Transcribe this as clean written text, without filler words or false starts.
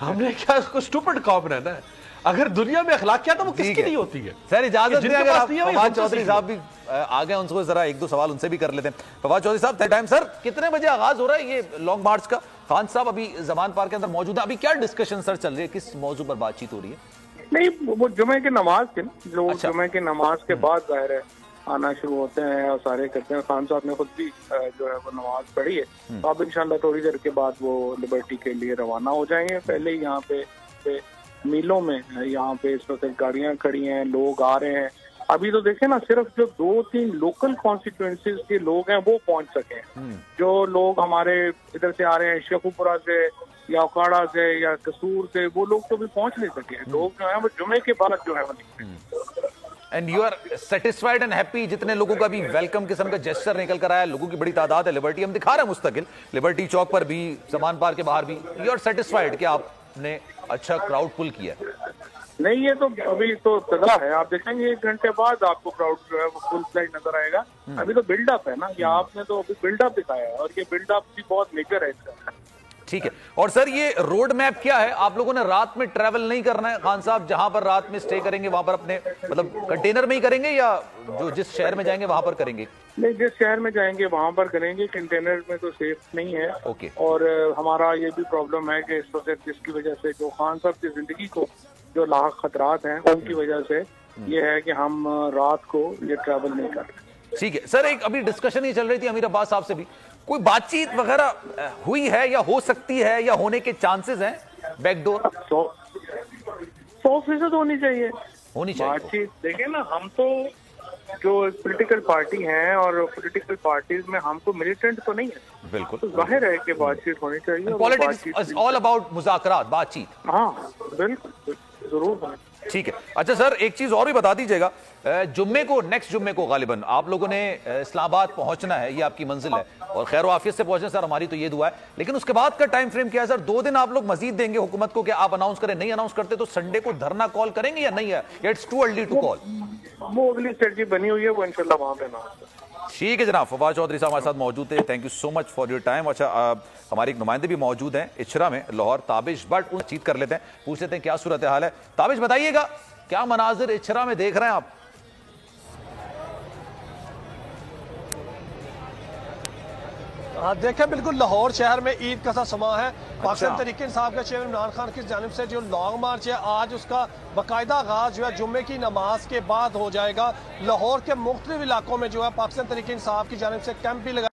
हमने क्या उसको स्टूपिड कॉम बनाना है? अगर दुनिया में अखलाकियात तो वो किसकी नहीं होती है? सर इजाजत दें, अगर फवाद चौधरी साहब भी आ गए, उनको जरा एक दो सवाल उनसे भी कर लेते हैं। फवाद चौधरी साहब, टाइम सर कितने बजे आगाज हो रहा है ये लॉन्ग मार्च का? खान साहब अभी जमान पार्क के अंदर मौजूद है, अभी क्या डिस्कशन सर चल रही है, किस मौजू पर बातचीत हो रही है? नहीं, वो जुमे की नमाज थी, जो जुमे की नमाज के बाद जाहिर है आना शुरू होते हैं और सारे करते हैं। खान साहब ने खुद भी जो है वो नमाज पढ़ी है, तो अब इंशाल्लाह थोड़ी देर के बाद वो लिबर्टी के लिए रवाना हो जाएंगे। पहले ही यहाँ पे मीलों में यहाँ पे इस वक्त गाड़ियां खड़ी हैं, लोग आ रहे हैं। अभी तो देखें ना, सिर्फ जो 2-3 लोकल कॉन्स्टिट्यूएंसीज के लोग हैं वो पहुंच सके हैं। जो लोग हमारे इधर से आ रहे हैं, शेखुपुरा से या उकाड़ा से या कसूर से, वो लोग तो भी पहुंच नहीं सके। लोग जो है वो जुमे के बाद जो है वो निकले। And you are satisfied and happy? जितने लोगों का भी वेलकम किस्म का जेस्चर निकल कर आया, लोगों की बड़ी तादाद है, लिबर्टी हम दिखा रहे हैं मुस्तकिल, लिबर्टी चौक पर भी, जमान पार्क के बाहर भी। यू आर सेटिस्फाइड कि आपने अच्छा क्राउड पुल किया? नहीं, ये तो अभी तो इब्तिदा है। आप देखेंगे 1 घंटे बाद आपको क्राउड जो है वो फुल फ्लैग नजर आएगा। अभी तो बिल्डअप है ना, ये आपने तो अभी बिल्डअप दिखाया है और ये बिल्डअप भी बहुत मेजर है इसका। ठीक है। और सर ये रोड मैप क्या है? आप लोगों ने रात में ट्रैवल नहीं करना है खान साहब, जहां पर रात में स्टे करेंगे वहां पर अपने मतलब कंटेनर में ही करेंगे या जो जिस शहर में जाएंगे वहां पर करेंगे? नहीं, जिस शहर में जाएंगे वहां पर करेंगे, कंटेनर में तो सेफ नहीं है। ओके। और हमारा ये भी प्रॉब्लम है कि इस वक्त जिसकी वजह से जो खान साहब की जिंदगी को जो लाख खतरात हैं, उनकी वजह से ये है कि हम रात को ये ट्रैवल नहीं कर रहे। ठीक है सर, एक अभी डिस्कशन ही चल रही थी अमीर अब्बास साहब से भी, कोई बातचीत वगैरह हुई है या हो सकती है या होने के चांसेस हैं? बैकडोर 100% होनी चाहिए बातचीत। देखिए ना, हम तो जो पॉलिटिकल पार्टी हैं और पॉलिटिकल पार्टीज में हम तो मिलिटेंट तो नहीं है। बिल्कुल, तो जाहिर है कि बातचीत होनी चाहिए। पॉलिटिक्स इज ऑल अबाउट मुज़ाकरात, बातचीत। हाँ बिल्कुल, जरूर। ठीक है। अच्छा सर, एक चीज और भी बता दीजिएगा, जुम्मे को, नेक्स्ट जुम्मे को गालिबन आप लोगों ने इस्लामाबाद पहुंचना है, ये आपकी मंजिल है और खैर आफियत से पहुंचे सर, हमारी तो ये दुआ है। लेकिन उसके बाद का टाइम फ्रेम क्या है सर? 2 दिन आप लोग मजीद देंगे हुकूमत को कि आप अनाउंस करें? नहीं अनाउंस करते तो संडे को धरना कॉल करेंगे या नहीं है? It's too early to call? वो अगली स्ट्रेटजी बनी हुई है, वो इंशाल्लाह वहां पे अनाउंस। ठीक है जनाब, फवाद चौधरी साहब हमारे साथ मौजूद थे, thank you so much for your time. अच्छा, हमारे एक नुमाइंदे भी मौजूद हैं इचरा में, लाहौर, ताबिश बट, उन चीत कर लेते हैं, पूछ लेते हैं क्या सूरत हाल है। ताबिश बताइएगा, क्या मनाजिर इचरा में देख रहे हैं आप? हाँ देखें, बिल्कुल लाहौर शहर में ईद का सा समा है। पाकिस्तान तहरीक इंसाफ के चेयरमैन इमरान खान की जानिब से जो लॉन्ग मार्च है, आज उसका बाकायदा आगाज जो है जुम्मे की नमाज के बाद हो जाएगा। लाहौर के मुख्तलिफ इलाकों में जो है पाकिस्तान तहरीक इंसाफ की जानिब से कैंप भी लगा